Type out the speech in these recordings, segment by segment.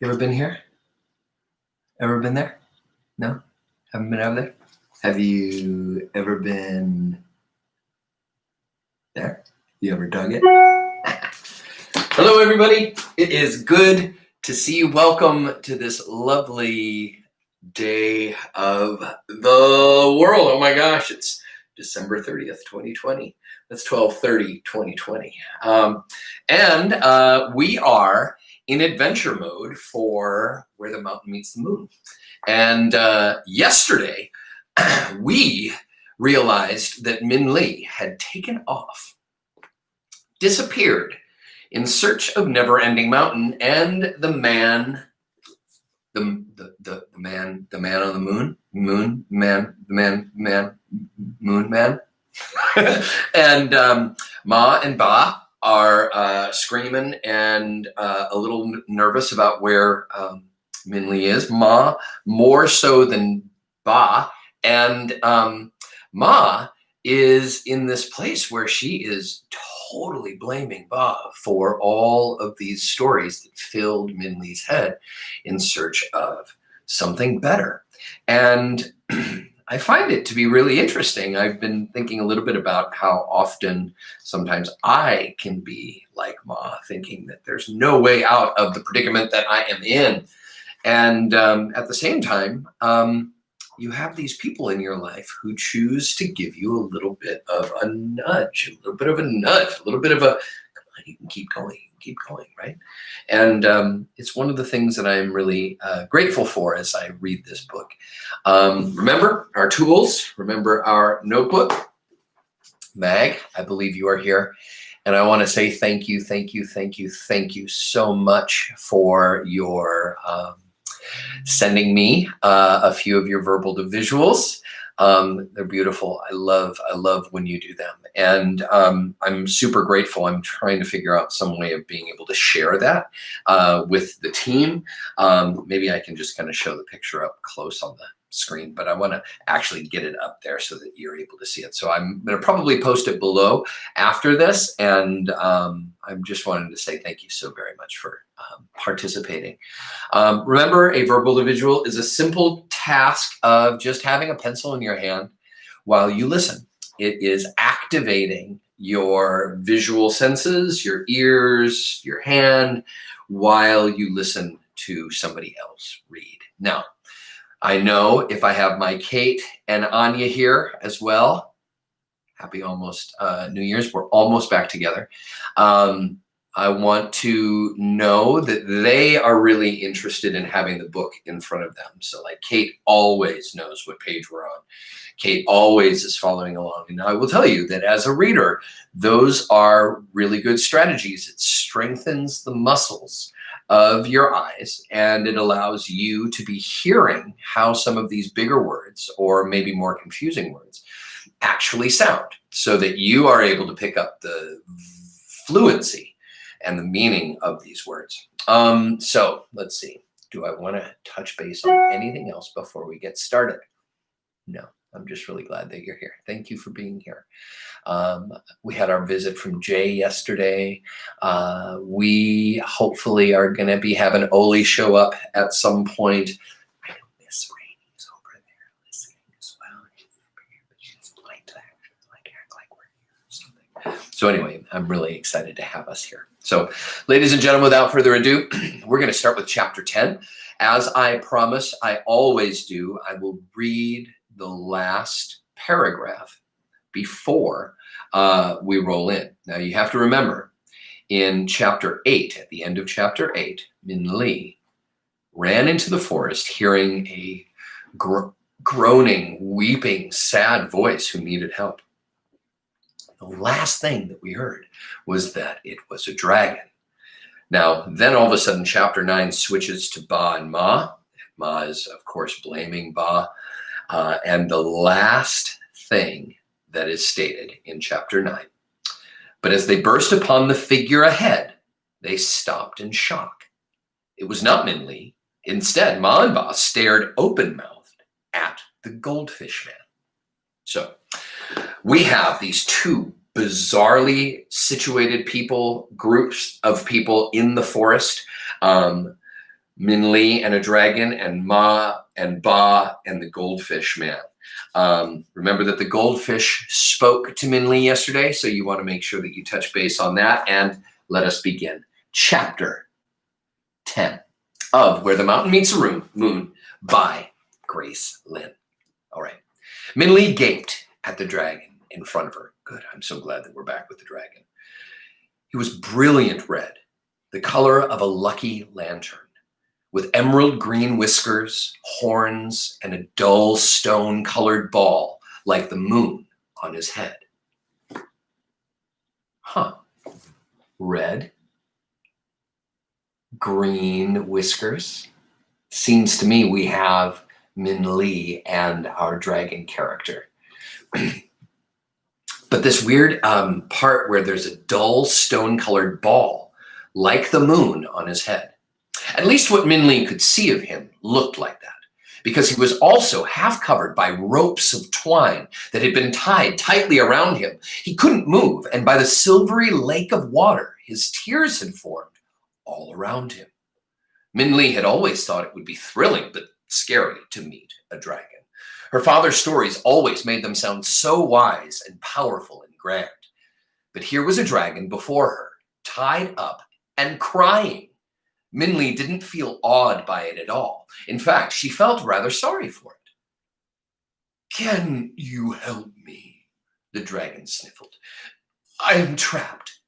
You ever been here? Ever been there? No? Haven't been over there? Have you ever been there? You ever dug it? Hello, everybody. It is good to see you. Welcome to this lovely day of the world. Oh my gosh, it's December 30th, 2020. That's 12/30/2020. And we are in adventure mode for Where the Mountain Meets the Moon. And yesterday, we realized that Min Lee had taken off, disappeared in search of Never-Ending Mountain and the man on the moon man. And Ma and Ba are screaming and a little nervous about where Min Lee is. Ma more so than Ba, and Ma is in this place where she is totally blaming Ba for all of these stories that filled Min Lee's head in search of something better. And I find it to be really interesting. I've been thinking a little bit about how often sometimes I can be like Ma, thinking that there's no way out of the predicament that I am in. And at the same time, you have these people in your life who choose to give you a little bit of a nudge, a little bit of a, come on, you can keep going, right? And it's one of the things that I'm really grateful for as I read this book. Remember our tools, remember our notebook. Mag, I believe you are here. And I want to say thank you so much for your sending me a few of your verbal to visuals. They're beautiful. I love when you do them. And I'm super grateful. I'm trying to figure out some way of being able to share that with the team. Maybe I can just kind of show the picture up close on the screen, but I want to actually get it up there so that you're able to see it. So I'm going to probably post it below after this. And I'm just wanting to say thank you so very much for participating. Remember, a verbal to visual is a simple task of just having a pencil in your hand while you listen. It is activating your visual senses, your ears, your hand, while you listen to somebody else read. Now, I know if I have my Kate and Anya here as well, happy almost New Year's, we're almost back together. I want to know that they are really interested in having the book in front of them. So like Kate always knows what page we're on. Kate always is following along. And I will tell you that as a reader, those are really good strategies. It strengthens the muscles of your eyes, and it allows you to be hearing how some of these bigger words, or maybe more confusing words, actually sound, so that you are able to pick up the fluency and the meaning of these words. So let's see. Do I want to touch base on anything else before we get started? No. I'm just really glad that you're here. Thank you for being here. We had our visit from Jay yesterday. We hopefully are going to be having Oli show up at some point. I know Miss Rainey's over there listening as well. She's like to act like we're here or something. So anyway, I'm really excited to have us here. So ladies and gentlemen, without further ado, we're going to start with chapter 10. As I promise I always do, I will read the last paragraph before we roll in. Now you have to remember, in chapter 8, at the end of chapter 8, Min Lee ran into the forest hearing a groaning, weeping, sad voice who needed help. The last thing that we heard was that it was a dragon. Now, then all of a sudden, chapter 9 switches to Ba and Ma. Ma is, of course, blaming Ba. And the last thing that is stated in chapter 9. But as they burst upon the figure ahead, they stopped in shock. It was not Min Lee. Instead, Ma and Ba stared open-mouthed at the goldfish man. So we have these two bizarrely situated groups of people in the forest. Min Li and a dragon, and Ma and Ba and the goldfish man. Remember that the goldfish spoke to Min Li yesterday, so you want to make sure that you touch base on that. And let us begin. Chapter 10 of Where the Mountain Meets the Moon by Grace Lynn. All right. Min Li gaped at the dragon in front of her. Good. I'm so glad that we're back with the dragon. He was brilliant red, the color of a lucky lantern, with emerald green whiskers, horns, and a dull stone-colored ball like the moon on his head. Huh. Red, green whiskers. Seems to me we have Min Li and our dragon character. But this weird part where there's a dull stone-colored ball like the moon on his head. At least what Min Li could see of him looked like that, because he was also half covered by ropes of twine that had been tied tightly around him. He couldn't move, and by the silvery lake of water, his tears had formed all around him. Min Li had always thought it would be thrilling but scary to meet a dragon. Her father's stories always made them sound so wise and powerful and grand. But here was a dragon before her, tied up and crying. Min Li didn't feel awed by it at all. In fact, she felt rather sorry for it. "Can you help me?" the dragon sniffled. "I am trapped."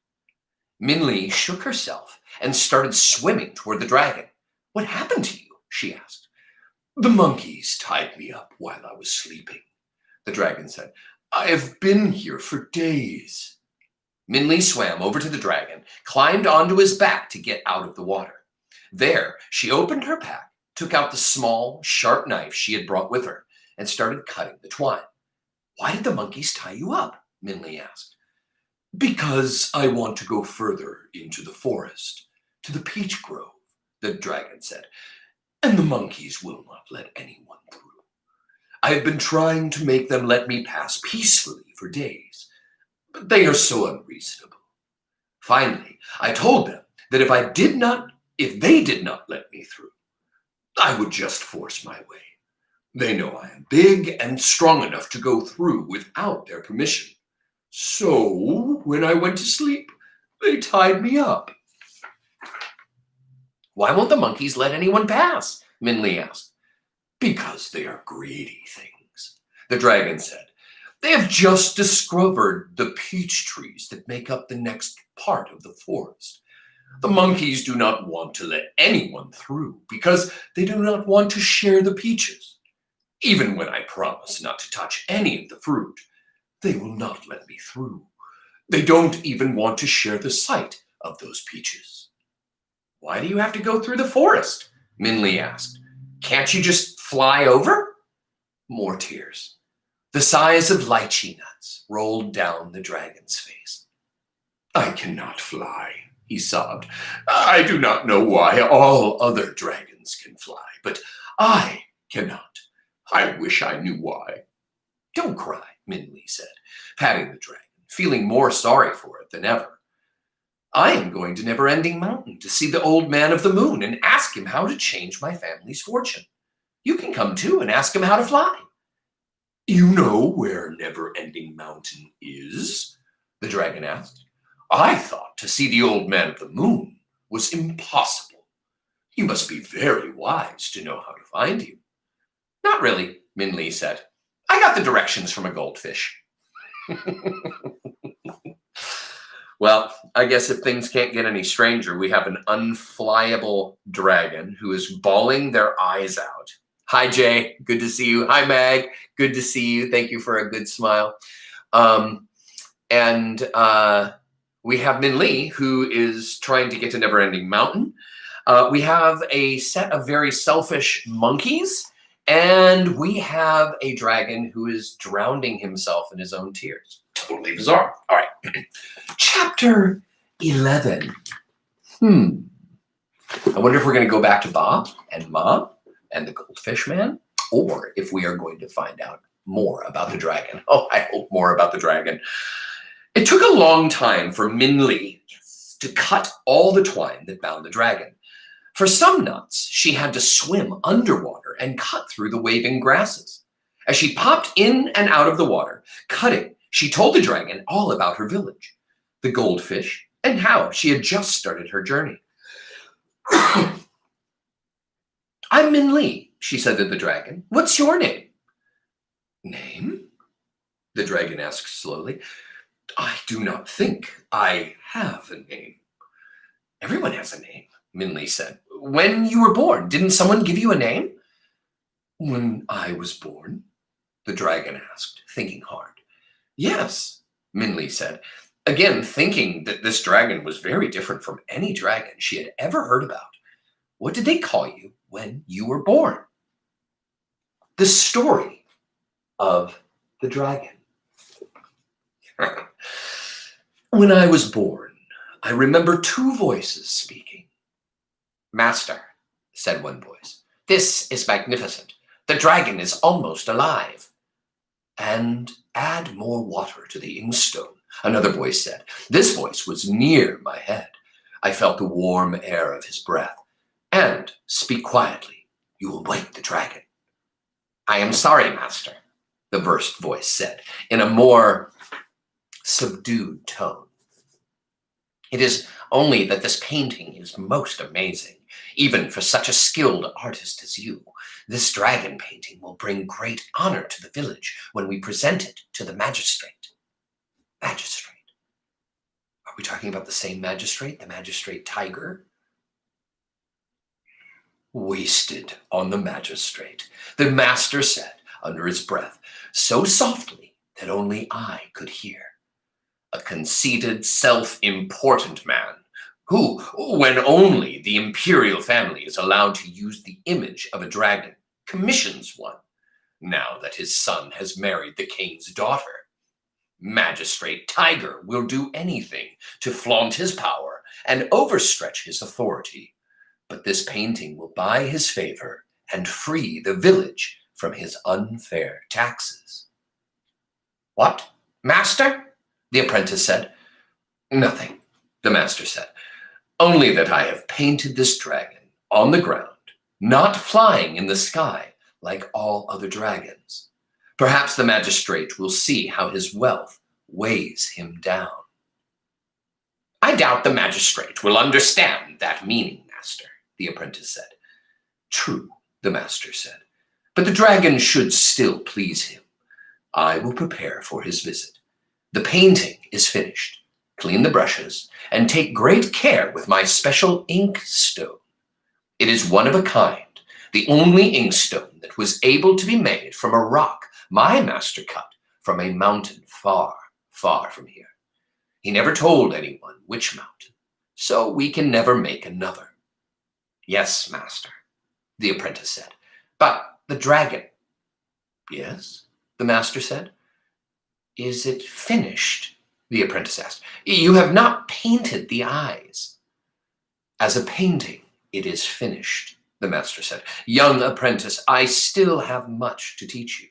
Min Li shook herself and started swimming toward the dragon. "What happened to you?" she asked. "The monkeys tied me up while I was sleeping," the dragon said. "I have been here for days." Min Li swam over to the dragon, climbed onto his back to get out of the water. There, she opened her pack, took out the small, sharp knife she had brought with her, and started cutting the twine. "Why did the monkeys tie you up?" Min Li asked. "Because I want to go further into the forest, to the peach grove," the dragon said. "And the monkeys will not let anyone through. I have been trying to make them let me pass peacefully for days, but they are so unreasonable. Finally, I told them that if they did not let me through, I would just force my way. They know I am big and strong enough to go through without their permission. So, when I went to sleep, they tied me up." "Why won't the monkeys let anyone pass?" Min Li asked. "Because they are greedy things," the dragon said. "They have just discovered the peach trees that make up the next part of the forest. The monkeys do not want to let anyone through because they do not want to share the peaches. Even when I promise not to touch any of the fruit, they will not let me through. They don't even want to share the sight of those peaches." "Why do you have to go through the forest?" Min Li asked. "Can't you just fly over?" More tears, the size of lychee nuts, rolled down the dragon's face. "I cannot fly," he sobbed. "I do not know why all other dragons can fly, but I cannot. I wish I knew why." "Don't cry," Min Li said, patting the dragon, feeling more sorry for it than ever. "I am going to Never-Ending Mountain to see the old man of the moon and ask him how to change my family's fortune. You can come too and ask him how to fly." "You know where Never-Ending Mountain is?" the dragon asked. "I thought to see the old man of the moon was impossible. You must be very wise to know how to find him." "Not really," Min Li said. "I got the directions from a goldfish." Well, I guess if things can't get any stranger, we have an unflyable dragon who is bawling their eyes out. Hi, Jay. Good to see you. Hi, Mag. Good to see you. Thank you for a good smile. And we have Min Li, who is trying to get to Never-Ending Mountain. We have a set of very selfish monkeys, and we have a dragon who is drowning himself in his own tears. Totally bizarre. All right. Chapter 11. I wonder if we're going to go back to Bob and Ma and the goldfish man, or if we are going to find out more about the dragon. Oh, I hope more about the dragon. It took a long time for Min Li to cut all the twine that bound the dragon. For some nuts, she had to swim underwater and cut through the waving grasses. As she popped in and out of the water, cutting, she told the dragon all about her village, the goldfish, and how she had just started her journey. I'm Min Li, she said to the dragon. What's your name? Name? The dragon asked slowly. I do not think I have a name. Everyone has a name, Min Li said. When you were born, didn't someone give you a name? When I was born? The dragon asked, thinking hard. Yes, Min Li said, again thinking that this dragon was very different from any dragon she had ever heard about. What did they call you when you were born? The story of the dragon. When I was born, I remember two voices speaking. Master, said one voice, this is magnificent. The dragon is almost alive. And add more water to the inkstone, another voice said. This voice was near my head. I felt the warm air of his breath. And speak quietly. You will wake the dragon. I am sorry, master, the first voice said in a more subdued tone. It is only that this painting is most amazing, even for such a skilled artist as you. This dragon painting will bring great honor to the village when we present it to the magistrate. Magistrate? Are we talking about the same magistrate, the magistrate tiger? Wasted on the magistrate, the master said under his breath, so softly that only I could hear. A conceited, self-important man who, when only the imperial family is allowed to use the image of a dragon, commissions one, now that his son has married the king's daughter. Magistrate Tiger will do anything to flaunt his power and overstretch his authority, but this painting will buy his favor and free the village from his unfair taxes. What, master? The apprentice said. Nothing, the master said. Only that I have painted this dragon on the ground, not flying in the sky like all other dragons. Perhaps the magistrate will see how his wealth weighs him down. I doubt the magistrate will understand that meaning, master, the apprentice said. True, the master said, but the dragon should still please him. I will prepare for his visit. The painting is finished. Clean the brushes and take great care with my special inkstone. It is one of a kind, the only inkstone that was able to be made from a rock my master cut from a mountain far, far from here. He never told anyone which mountain, so we can never make another. Yes, master, the apprentice said, but the dragon. Yes, the master said. Is it finished? The apprentice asked. You have not painted the eyes. As a painting, it is finished, the master said. Young apprentice, I still have much to teach you.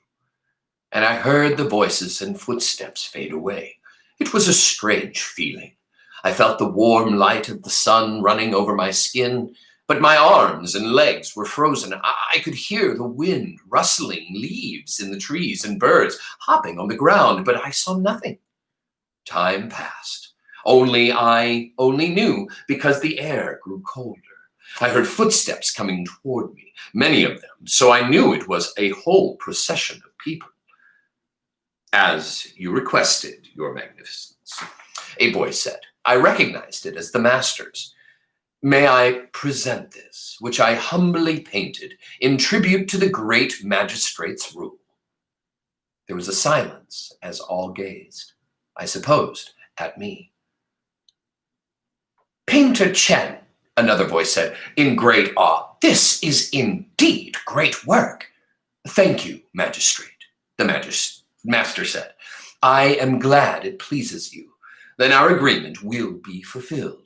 And I heard the voices and footsteps fade away. It was a strange feeling. I felt the warm light of the sun running over my skin, but my arms and legs were frozen. I could hear the wind rustling leaves in the trees and birds hopping on the ground, but I saw nothing. Time passed. I only knew because the air grew colder. I heard footsteps coming toward me, many of them, so I knew it was a whole procession of people. As you requested, Your Magnificence, a voice said. I recognized it as the master's. May I present this, which I humbly painted in tribute to the great magistrate's rule? There was a silence as all gazed, I supposed, at me. Painter Chen, another voice said, in great awe, this is indeed great work. Thank you, magistrate, the master said. I am glad it pleases you. Then our agreement will be fulfilled.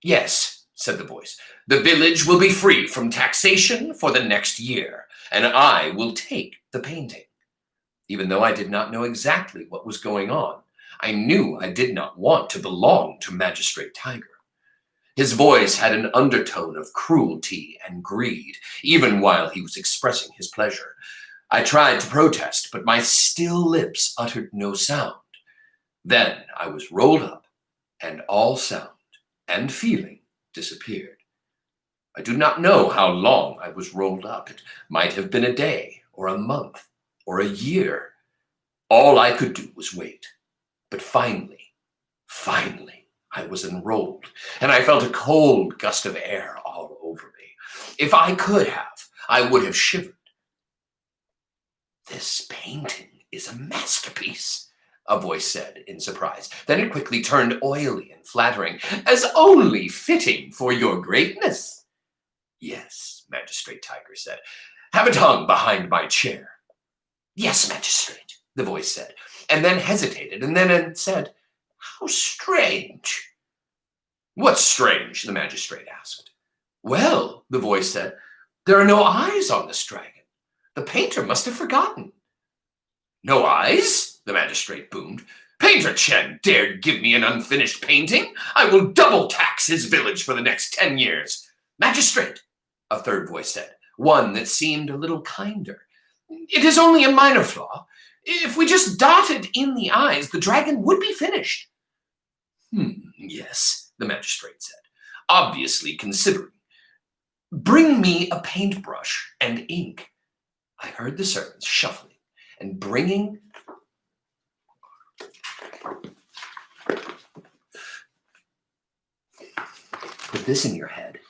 Yes, said the voice, the village will be free from taxation for the next year, and I will take the painting. Even though I did not know exactly what was going on, I knew I did not want to belong to Magistrate Tiger. His voice had an undertone of cruelty and greed, even while he was expressing his pleasure. I tried to protest, but my still lips uttered no sound. Then I was rolled up, and all sound and feeling disappeared. I do not know how long I was rolled up. It might have been a day, or a month, or a year. All I could do was wait. But finally, I was enrolled, and I felt a cold gust of air all over me. If I could have, I would have shivered. "This painting is a masterpiece," a voice said in surprise. Then it quickly turned oily and flattering, "as only fitting for your greatness." "Yes," Magistrate Tiger said. "Have it hung behind my chair." "Yes, Magistrate," the voice said, and then hesitated, and then it said, "How strange." "What's strange?" the magistrate asked. "Well," the voice said, "there are no eyes on this dragon. The painter must have forgotten." "No eyes?" the magistrate boomed. "Painter Chen dared give me an unfinished painting? I will double tax his village for the next 10 years. "Magistrate," a third voice said, one that seemed a little kinder, "it is only a minor flaw. If we just dotted in the eyes, the dragon would be finished." Yes," the magistrate said, obviously considering. "Bring me a paintbrush and ink." I heard the servants shuffling and bringing "Put this in your head.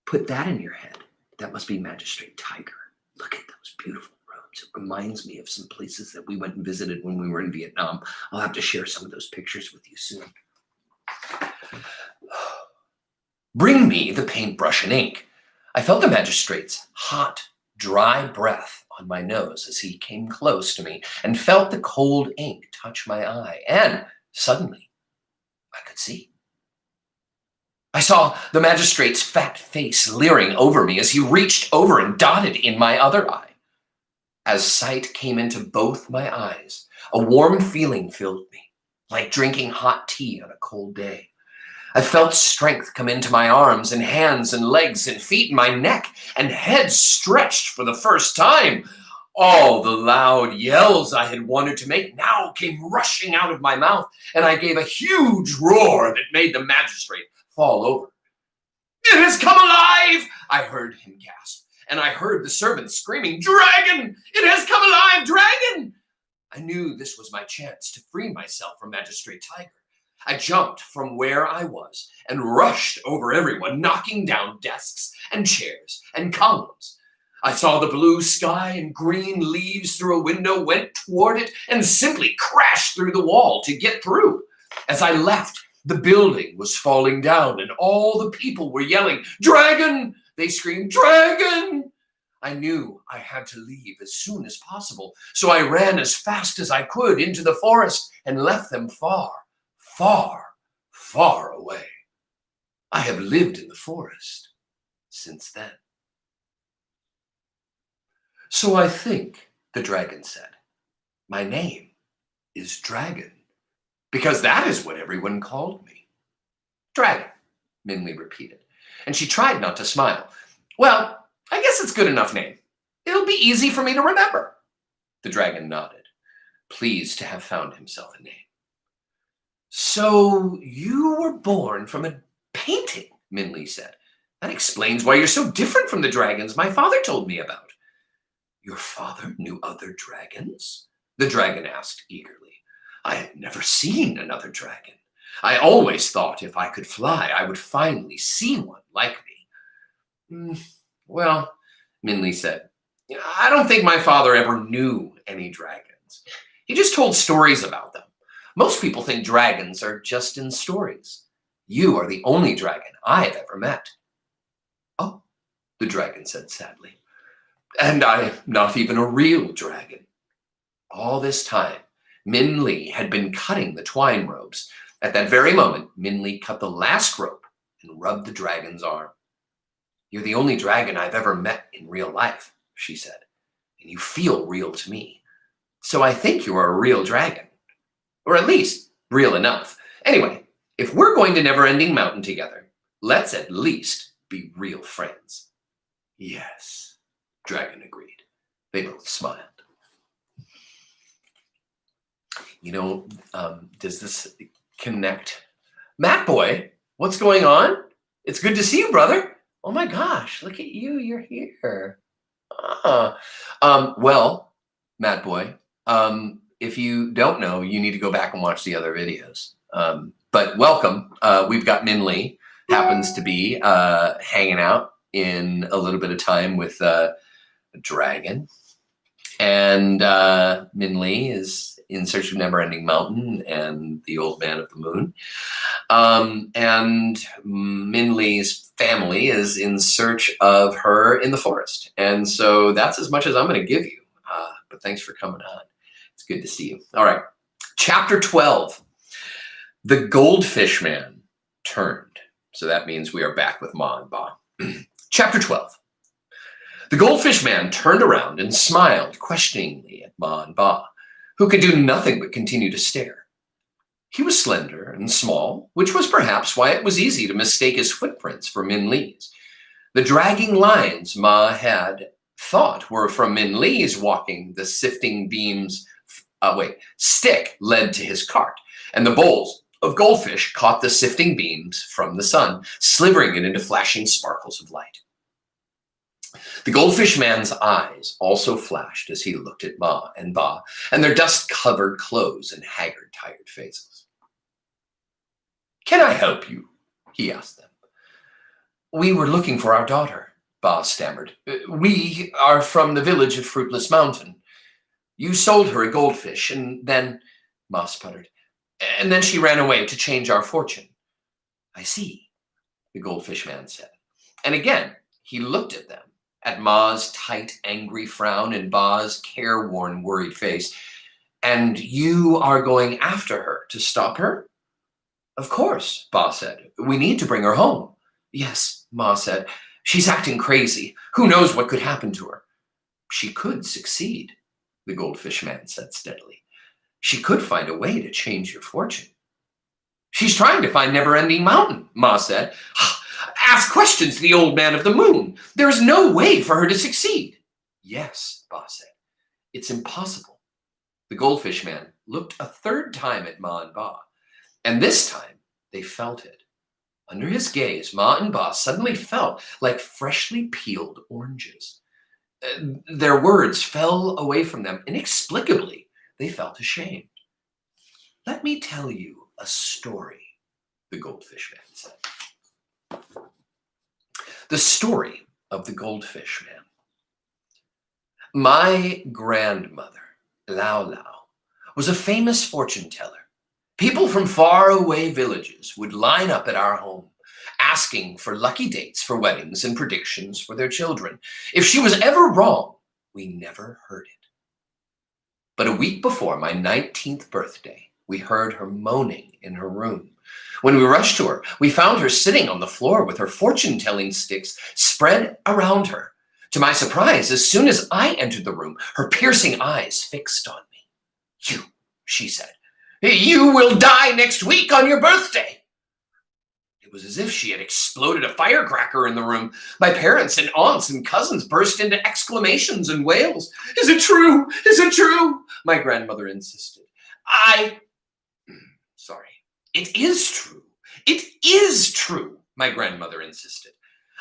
Put that in your head. That must be Magistrate Tiger. Look at those beautiful robes. It reminds me of some places that we went and visited when we were in Vietnam. I'll have to share some of those pictures with you soon." "Bring me the paintbrush and ink." I felt the magistrate's hot, dry breath on my nose as he came close to me and felt the cold ink touch my eye. And suddenly, I could see. I saw the magistrate's fat face leering over me as he reached over and dotted in my other eye. As sight came into both my eyes, a warm feeling filled me, like drinking hot tea on a cold day. I felt strength come into my arms and hands and legs and feet, and my neck and head stretched for the first time. All the loud yells I had wanted to make now came rushing out of my mouth, and I gave a huge roar that made the magistrate fall over. "It has come alive!" I heard him gasp, and I heard the servants screaming, "Dragon! It has come alive, dragon!" I knew this was my chance to free myself from Magistrate Tiger. I jumped from where I was and rushed over everyone, knocking down desks and chairs and columns. I saw the blue sky and green leaves through a window, went toward it, and simply crashed through the wall to get through. As I left, the building was falling down, and all the people were yelling, "Dragon!" They screamed, "Dragon!" I knew I had to leave as soon as possible, so I ran as fast as I could into the forest and left them far, far, far away. I have lived in the forest since then. "So I think," the dragon said, "my name is Dragon, because that is what everyone called me." "Dragon," Minli repeated, and she tried not to smile. "Well, I guess it's a good enough name. It'll be easy for me to remember." The dragon nodded, pleased to have found himself a name. "So you were born from a painting," Minli said. "That explains why you're so different from the dragons my father told me about." "Your father knew other dragons?" the dragon asked eagerly. I had never seen another dragon. I always thought if I could fly, I would finally see one like me. Well, Minli said, I don't think my father ever knew any dragons. He just told stories about them. Most people think dragons are just in stories. You are the only dragon I've ever met." "Oh," the dragon said sadly, "and I'm not even a real dragon." All this time, Minli had been cutting the twine ropes. At that very moment, Minli cut the last rope and rubbed the dragon's arm. "You're the only dragon I've ever met in real life," she said, "and you feel real to me. So I think you are a real dragon. Or at least, real enough. Anyway, if we're going to Never-Ending Mountain together, Let's at least be real friends. Yes, Dragon agreed. They both smiled. Does this connect? Matt boy, what's going on? It's good to see you, brother. Oh my gosh, look at you. You're here. Ah. Well, Matt boy, if you don't know, you need to go back and watch the other videos. But welcome. We've got Min Lee, happens to be hanging out in a little bit of time with a dragon. And Min Lee is in search of Never-Ending Mountain and the Old Man of the Moon. And Min Lee's family is in search of her in the forest. And so that's as much as I'm going to give you. But thanks for coming on. It's good to see you. All right. Chapter 12. The Goldfish Man Turned. So that means we are back with Ma and Ba. Chapter 12. The Goldfish Man turned around and smiled questioningly at Ma and Ba, who could do nothing but continue to stare. He was slender and small, which was perhaps why it was easy to mistake his footprints for Min Lee's. The dragging lines Ma had thought were from Min Lee's walking the sifting beams. Stick led to his cart, and the bowls of goldfish caught the sifting beams from the sun, slivering it into flashing sparkles of light. The Goldfish Man's eyes also flashed as he looked at Ma and Ba and their dust-covered clothes and haggard, tired faces. "Can I help you?" he asked them. "We were looking for our daughter," Ba stammered. "We are from the village of Fruitless Mountain. You sold her a goldfish, and then," Ma sputtered, "and then she ran away to change our fortune." "I see," the Goldfish Man said. And again, he looked at them, at Ma's tight, angry frown and Ba's careworn, worried face. "And you are going after her to stop her?" "Of course," Ba said. "We need to bring her home." "Yes," Ma said. "She's acting crazy. Who knows what could happen to her?" "She could succeed," the Goldfish Man said steadily. "She could find a way to change your fortune." "She's trying to find Never-Ending Mountain," Ma said. "Ask questions to the Old Man of the Moon. There is no way for her to succeed." "Yes," Ba said. "It's impossible." The Goldfish Man looked a third time at Ma and Ba, and this time they felt it. Under his gaze, Ma and Ba suddenly felt like freshly peeled oranges. Their words fell away from them inexplicably. They felt ashamed. "Let me tell you a story," the Goldfish Man said. The story of the Goldfish Man. My grandmother, Lao Lao, was a famous fortune teller. People from faraway villages would line up at our home, asking for lucky dates for weddings and predictions for their children. If she was ever wrong, we never heard it. But a week before my 19th birthday, we heard her moaning in her room. When we rushed to her, we found her sitting on the floor with her fortune-telling sticks spread around her. To my surprise, as soon as I entered the room, her piercing eyes fixed on me. "You," she said, "you will die next week on your birthday." It was as if she had exploded a firecracker in the room. My parents and aunts and cousins burst into exclamations and wails. "Is it true? Is it true?" my grandmother insisted. Sorry. "It is true. It is true," my grandmother insisted.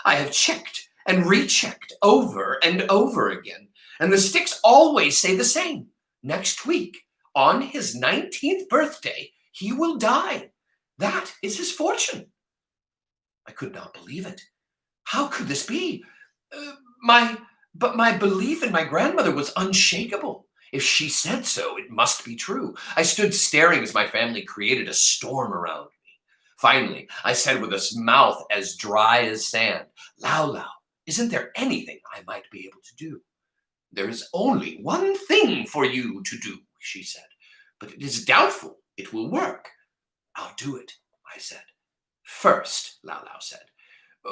"I have checked and rechecked over and over again, and the sticks always say the same. Next week, on his 19th birthday, he will die. That is his fortune." I could not believe it. How could this be? But my belief in my grandmother was unshakable. If she said so, it must be true. I stood staring as my family created a storm around me. Finally, I said with a mouth as dry as sand, "Lao Lao, isn't there anything I might be able to do?" "There is only one thing for you to do," she said, "but it is doubtful it will work." "I'll do it," I said. "First," Lao Lao said,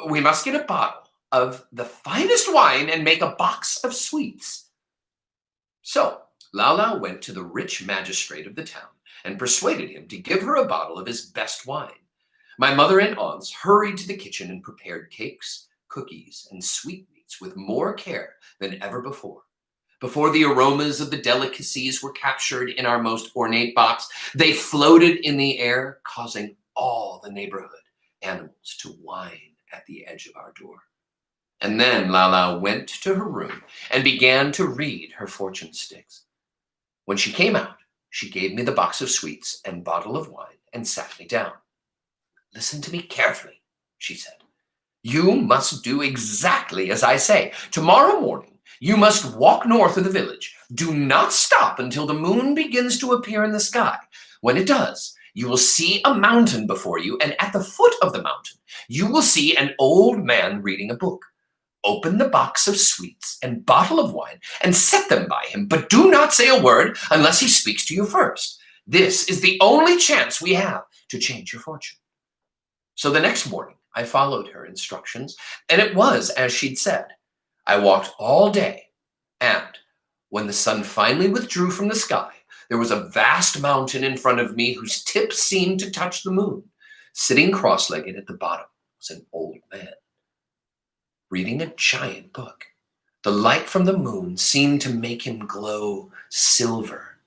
"we must get a bottle of the finest wine and make a box of sweets." So Lao Lao went to the rich magistrate of the town and persuaded him to give her a bottle of his best wine. My mother and aunts hurried to the kitchen and prepared cakes, cookies, and sweetmeats with more care than ever before. Before the aromas of the delicacies were captured in our most ornate box, they floated in the air, causing all the neighborhood animals to whine at the edge of our door. And then Lala went to her room and began to read her fortune sticks. When she came out, she gave me the box of sweets and bottle of wine and sat me down. "Listen to me carefully," she said. "You must do exactly as I say. Tomorrow morning, you must walk north of the village. Do not stop until the moon begins to appear in the sky. When it does, you will see a mountain before you, and at the foot of the mountain, you will see an old man reading a book. Open the box of sweets and bottle of wine and set them by him, but do not say a word unless he speaks to you first. This is the only chance we have to change your fortune." So the next morning, I followed her instructions, and it was as she'd said. I walked all day, and when the sun finally withdrew from the sky, there was a vast mountain in front of me whose tip seemed to touch the moon. Sitting cross-legged at the bottom was an old man, reading a giant book. The light from the moon seemed to make him glow silver.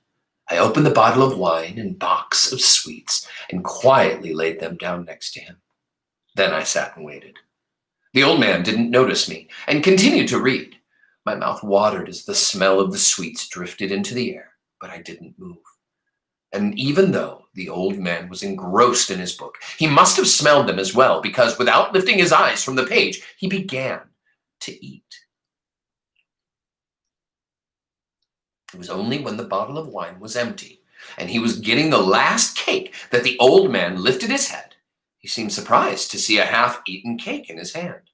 I opened the bottle of wine and box of sweets and quietly laid them down next to him. Then I sat and waited. The old man didn't notice me and continued to read. My mouth watered as the smell of the sweets drifted into the air, but I didn't move. And even though the old man was engrossed in his book, he must have smelled them as well, because without lifting his eyes from the page, he began to eat. It was only when the bottle of wine was empty and he was getting the last cake that the old man lifted his head. He seemed surprised to see a half-eaten cake in his hand.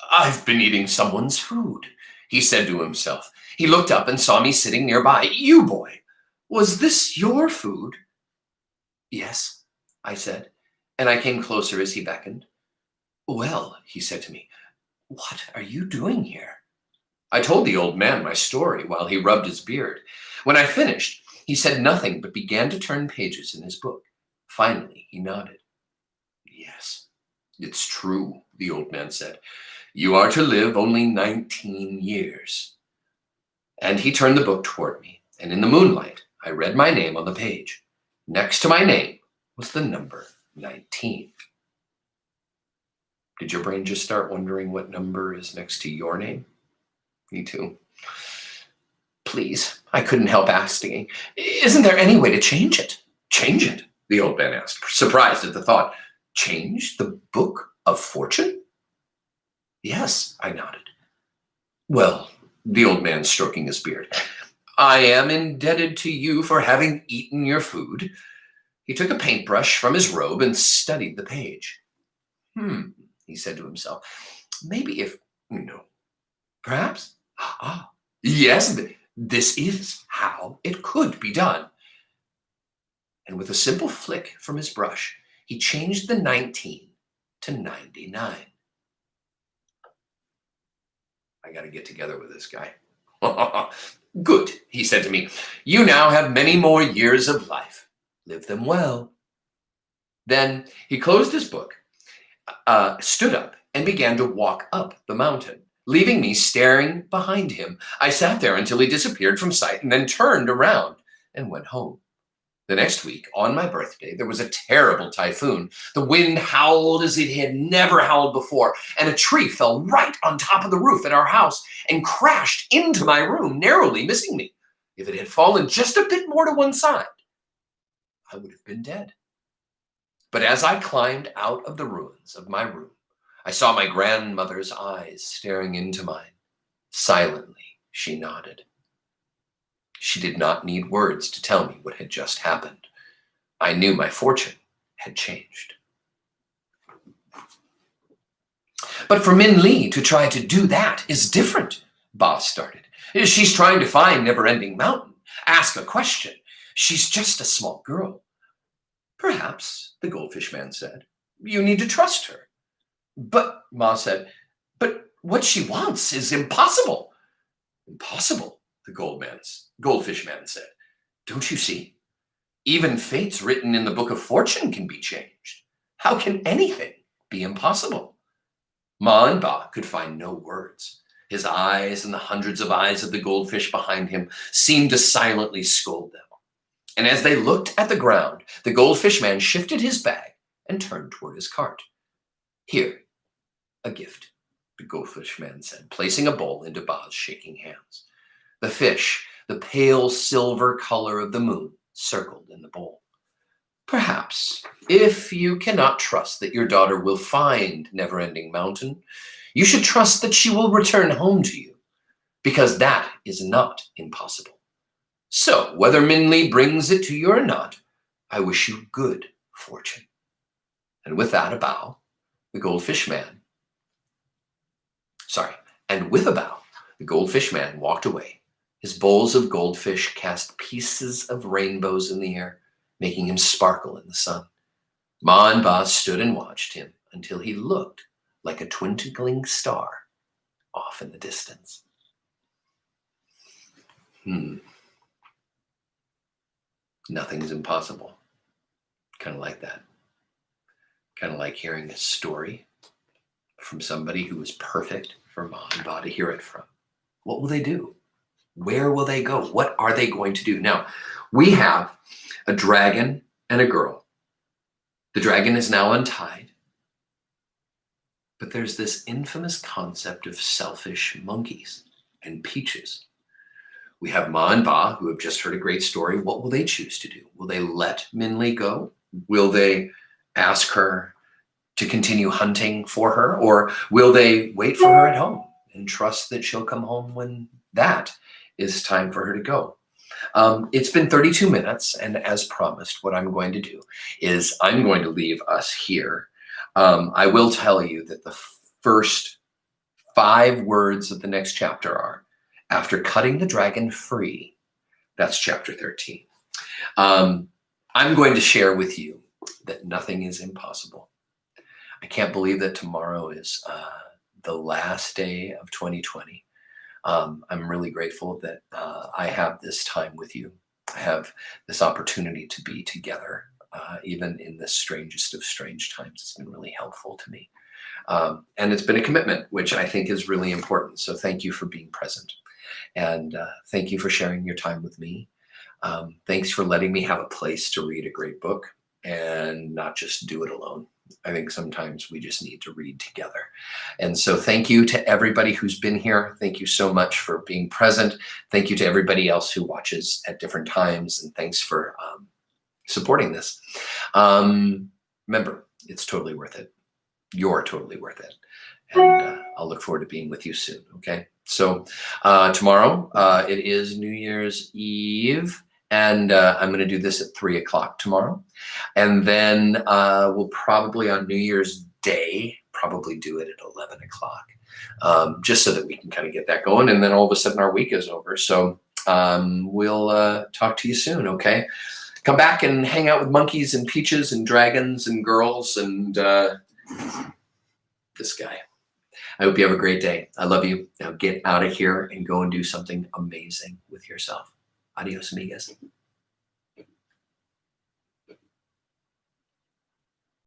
"I've been eating someone's food," he said to himself. He looked up and saw me sitting nearby. "You, boy, was this your food?" "Yes," I said, and I came closer as he beckoned. "Well," he said to me, "what are you doing here?" I told the old man my story while he rubbed his beard. When I finished, he said nothing but began to turn pages in his book. Finally, he nodded. "Yes, it's true," the old man said. "You are to live only 19 years. And he turned the book toward me, and in the moonlight, I read my name on the page. Next to my name was the number 19. Did your brain just start wondering what number is next to your name? Me too. "Please," I couldn't help asking, "isn't there any way to change it?" "Change it?" the old man asked, surprised at the thought. "Change the book of fortune?" "Yes," I nodded. "Well," the old man stroking his beard, "I am indebted to you for having eaten your food." He took a paintbrush from his robe and studied the page. He said to himself, "Maybe if, perhaps, yes, this is how it could be done." And with a simple flick from his brush, he changed the 19 to 99. I got to get together with this guy. "Good," he said to me. "You now have many more years of life. Live them well." Then he closed his book, stood up, and began to walk up the mountain, leaving me staring behind him. I sat there until he disappeared from sight and then turned around and went home. The next week, on my birthday, there was a terrible typhoon. The wind howled as it had never howled before, and a tree fell right on top of the roof at our house and crashed into my room, narrowly missing me. If it had fallen just a bit more to one side, I would have been dead. But as I climbed out of the ruins of my room, I saw my grandmother's eyes staring into mine. Silently, she nodded. She did not need words to tell me what had just happened. I knew my fortune had changed. "But for Min Lee to try to do that is different," Ba started. "She's trying to find Never-Ending Mountain, ask a question. She's just a small girl." "Perhaps," the goldfish man said. "You need to trust her." "But," Ma said, "but what she wants is impossible." "Impossible," the goldfish man said. "Don't you see? Even fates written in the Book of Fortune can be changed. How can anything be impossible? Ma and Ba could find no words. His eyes and the hundreds of eyes of the goldfish behind him seemed to silently scold them. And as they looked at the ground, the goldfish man shifted his bag and turned toward his cart. Here, a gift, the goldfish man said, placing a bowl into Ba's shaking hands. The fish, the pale silver color of the moon, circled in the bowl. Perhaps, if you cannot trust that your daughter will find Never-Ending Mountain, you should trust that she will return home to you, because that is not impossible. So, whether Minli brings it to you or not, I wish you good fortune. And with that, a bow, the goldfish man, and with a bow, the goldfish man walked away. His bowls of goldfish cast pieces of rainbows in the air, making him sparkle in the sun. Ma and Ba stood and watched him until he looked like a twinkling star off in the distance. Nothing's impossible. Kind of like that. Kind of like hearing a story from somebody who was perfect for Ma and Ba to hear it from. What will they do? Where will they go? What are they going to do? Now, we have a dragon and a girl. The dragon is now untied. But there's this infamous concept of selfish monkeys and peaches. We have Ma and Ba, who have just heard a great story. What will they choose to do? Will they let Minli go? Will they ask her to continue hunting for her? Or will they wait for her at home and trust that she'll come home when that is time for her to go? It's been 32 minutes, and as promised, what I'm going to do is I'm going to leave us here. I will tell you that the first 5 words of the next chapter are, after cutting the dragon free, that's chapter 13. I'm going to share with you that nothing is impossible. I can't believe that tomorrow is the last day of 2020. I'm really grateful that I have this time with you. I have this opportunity to be together, even in the strangest of strange times. It's been really helpful to me. And it's been a commitment, which I think is really important. So thank you for being present. And thank you for sharing your time with me. Thanks for letting me have a place to read a great book and not just do it alone. I think sometimes we just need to read together. And so thank you to everybody who's been here. Thank you so much for being present. Thank you to everybody else who watches at different times. And thanks for supporting this. Remember, it's totally worth it. You're totally worth it. And I'll look forward to being with you soon, okay? So tomorrow, it is New Year's Eve. And I'm going to do this at 3 o'clock tomorrow. And then we'll probably on New Year's Day, probably do it at 11 o'clock, just so that we can kind of get that going. And then all of a sudden our week is over. So we'll talk to you soon, okay? Come back and hang out with monkeys and peaches and dragons and girls and this guy. I hope you have a great day. I love you. Now get out of here and go and do something amazing with yourself. Adios, amigas.